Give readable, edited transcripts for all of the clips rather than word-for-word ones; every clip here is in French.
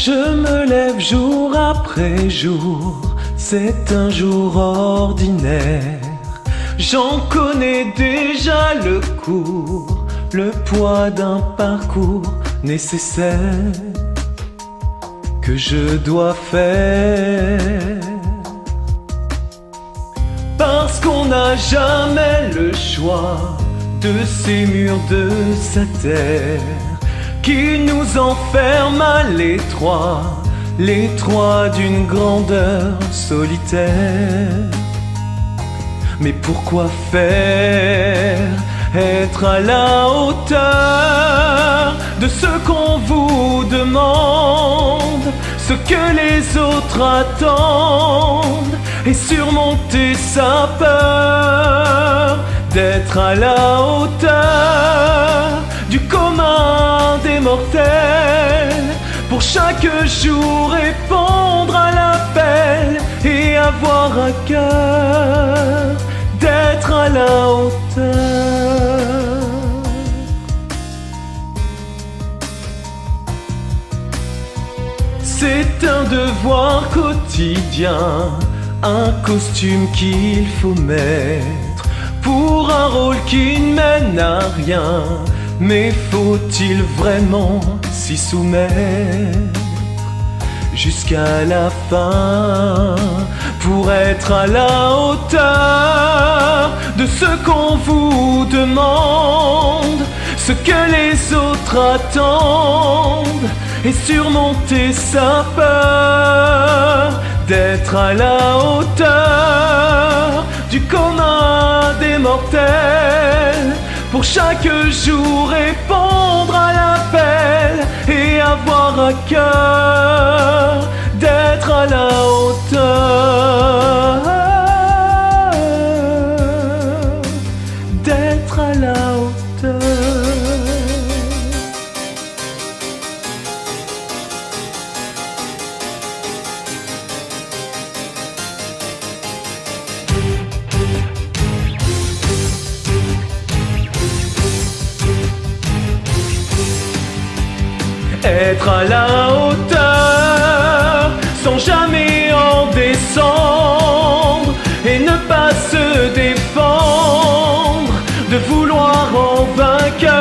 Je me lève jour après jour, c'est un jour ordinaire. J'en connais déjà le cours, le poids d'un parcours nécessaire que je dois faire. Parce qu'on n'a jamais le choix de ces murs de sa terre qui nous enferment à l'étroit, l'étroit d'une grandeur solitaire. Mais pourquoi faire être à la hauteur de ce qu'on vous demande, ce que les autres attendent, et surmonter sa peur d'être à la hauteur du commun des mortels, pour chaque jour répondre à l'appel et avoir à cœur d'être à la hauteur. C'est un devoir quotidien, un costume qu'il faut mettre pour un rôle qui ne mène à rien. Mais faut-il vraiment s'y soumettre jusqu'à la fin pour être à la hauteur de ce qu'on vous demande, ce que les autres attendent, et surmonter sa peur d'être à la hauteur du commun des mortels, pour chaque jour répondre à l'appel et avoir à cœur d'être à la hauteur, d'être à la hauteur. Être à la hauteur sans jamais en descendre, et ne pas se défendre de vouloir en vainqueur.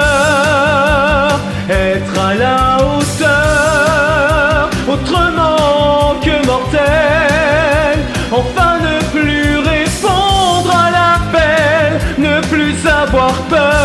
Être à la hauteur autrement que mortel, enfin ne plus répondre à l'appel, ne plus avoir peur